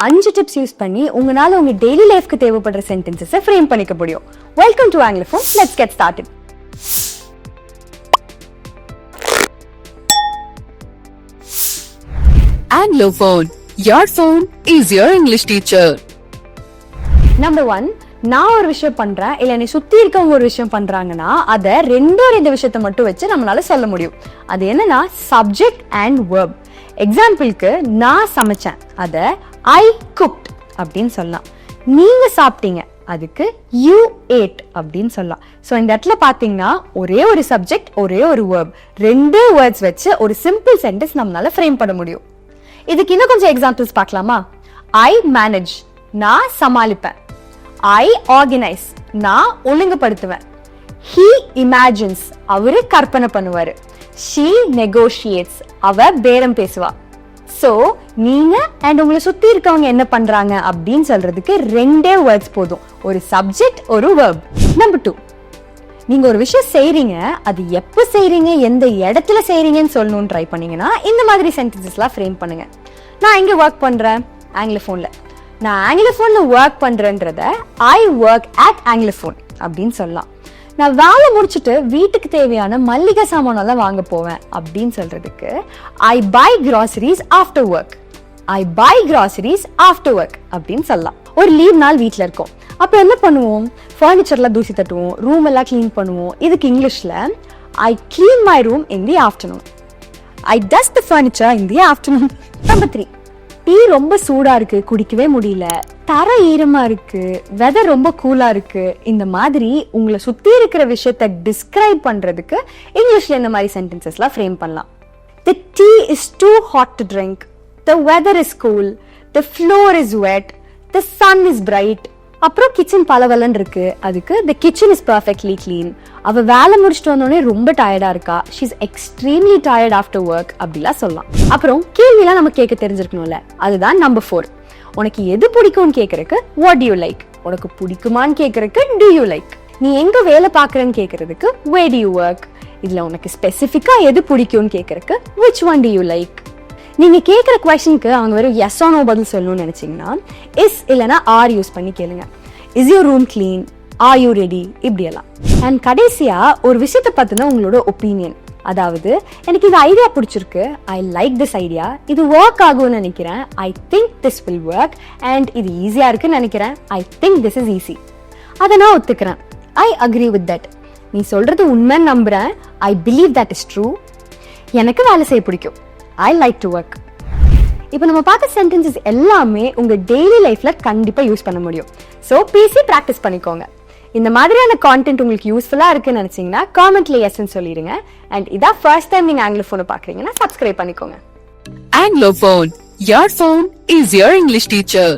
5 tips use பண்ணி உங்களால உங்க டெய்லி லைஃப்க்கு தேவைப்படுற சென்டென்சஸை ஃப்ரேம் பண்ணிக்க முடியும். Welcome to Anglophone. Let's get started. Anglophone, your phone is your English teacher. Number 1, நான் ஒரு விஷயம் பண்றேன் இல்ல என்னை சுத்தி இருக்கவங்க ஒரு விஷயம் பண்றாங்கன்னா அதை ரெண்டு விஷயத்தை மட்டும் வச்சு நம்மளால சொல்ல முடியும். அது என்னன்னா சப்ஜெக்ட் அண்ட் வெர்ப். எக்ஸாம்பிளுக்கு நான் சமைச்சேன், அதை ஐ குக்ட் அப்படின்னு சொல்லலாம். நீங்க சாப்பிட்டீங்க, அதுக்கு யூ ஏட் அப்படின்னு சொல்லலாம். ஸோ இந்த இடத்துல பார்த்தீங்கன்னா ஒரே ஒரு சப்ஜெக்ட் ஒரே ஒரு வேர்ப், 2 வேர்ட்ஸ் வச்சு ஒரு சிம்பிள் சென்டென்ஸ் நம்மளால ஃப்ரேம் பண்ண முடியும். இதுக்கு இன்னும் கொஞ்சம் எக்ஸாம்பிள்ஸ் பார்க்கலாமா? ஐ மேனேஜ், நான் சமாளிப்பேன். ஐ ஆர்கனைஸ், நான் ஒழுங்குபடுத்துவேன். ஹீ இமேஜின்ஸ், அவரு கற்பனை பண்ணுவாரு. ஷீ நெகோஷியேட்ஸ், அவ பேரம் பேசுவா. சோ நீங்க அண்ட் உங்களை சுத்தி இருக்கவங்க என்ன பண்றாங்க அப்படின்னு சொல்றதுக்கு 2 வேர்ட்ஸ் போதும், ஒரு சப்ஜெக்ட் ஒரு வெர்ப். நம்பர் 2, நீங்க ஒரு விஷயம் செய்றீங்க, அது எப்ப செய்றீங்க எந்த இடத்துல செய்றீங்கன்னு சொல்லணும்னு ட்ரை பண்ணீங்கன்னா இந்த மாதிரி சென்டென்சஸ்லாம் ஃப்ரேம் பண்ணுங்க. நான் எங்க ஒர்க் பண்றேன்? ஆங்கிலோஃபோன்ல. நான் ஆங்கிலோஃபோன்ல work பண்றேன்றத I work at anglophone அப்படின்னு சொல்லலாம். நான் வேலை முடிச்சுட்டு வீட்டுக்கு தேவையான மல்லிகை சாமானெல்லாம் வாங்க போவேன் அப்படின்னு சொல்றதுக்கு I buy groceries after work. I buy groceries after work அப்படின்னு சொல்லலாம். ஒரு லீவ் நாள் வீட்டில் இருக்கோம், அப்போ என்ன பண்ணுவோம்? ஃபர்னிச்சர்லாம் தூசி தட்டுவோம், ரூம் எல்லாம் கிளீன் பண்ணுவோம். இதுக்கு இங்கிலீஷ்ல ஐ clean my room in the afternoon. I dust the furniture in the afternoon. Number 3, tea ரொம்ப சூடா இருக்கு, குடிக்கவே முடியல. தர ஈரமா இருக்கு, வெதர் ரொம்ப கூலா இருக்கு. இந்த மாதிரி உங்களை சுத்தி இருக்கிற விஷயத்தை டிஸ்கிரைப் பண்றதுக்கு இங்கிலீஷ்ல இந்த மாதிரி சென்டென்சஸ்லாம் ஃப்ரேம் பண்ணலாம். The tea is too hot to drink. The weather is cool. The floor is wet. The sun is bright. அப்புறம் கிச்சன் பலவலன் இருக்கு, அதுக்கு the kitchen is perfectly clean. அவ வேலை முடிச்சுட்டு வந்தோடனே ரொம்ப டயர்டா இருக்கா, she is extremely tired after work அப்படிலாம் சொல்லலாம். அப்புறம் கேள்விலாம் நம்ம கேட்க தெரிஞ்சிருக்கணும்ல, அதுதான் நம்பர் 4. உனக்கு எது பிடிக்கும்னு கேட்கறதுக்கு what do you like. உனக்கு பிடிக்குமான்னு கேட்கறதுக்கு do you like. நீ எங்க வேலை பார்க்கறன்னு கேட்கறதுக்கு where do you work. இதுல உனக்கு ஸ்பெசிஃபிக்கா எது பிடிக்கும்னு கேட்கறதுக்கு which one do you like. நீங்க கேட்குற கொஸ்டினுக்கு அவங்க வெறும் எஸ் ஆர் நோ பதில் சொல்லணும்னு நினைச்சீங்கன்னா இஸ் இல்லைனா ஆர் யூஸ் பண்ணி கேளுங்க. Is your room clean, are you ready, இப்படியெல்லாம். அண்ட் கடைசியா ஒரு விஷயத்தை பார்த்துனா உங்களோட ஒப்பீனியன், அதாவது எனக்கு இது ஐடியா பிடிச்சிருக்கு, ஐ லைக் திஸ் ஐடியா, இது ஒர்க் ஆகும்னு நினைக்கிறேன், I think this will work, and இது ஈஸியா இருக்குன்னு நினைக்கிறேன், I think this is easy. அதை நான் ஒத்துக்கிறேன், ஐ அக்ரி வித் தட். நீ சொல்றது உண்மைன்னு நம்புறேன், I believe that is true. எனக்கு வேலை செய்ய பிடிக்கும், I like to work. இப்போ நம்ம பார்த்த சென்டென்சஸ் எல்லாமே உங்க டெய்லி லைஃப்ல கண்டிப்பா யூஸ் பண்ண முடியும். ஸோ பிசி பிராக்டிஸ் பண்ணிக்கோங்க. இந்த மாதிரியான கான்டென்ட் உங்களுக்கு யூஸ்ஃபுல்லா இருக்குன்னு நினைச்சீங்கன்னா காமெண்ட்ல எஸ்ன்னு சொல்லிடுங்க. அண்ட் இதான் ஃபர்ஸ்ட் டைம் நீங்க ஆங்கிலோஃபோனை பாக்குறீங்கன்னா சப்ஸ்கிரைப் பண்ணிக்கோங்க. Anglophone, your phone is your English teacher.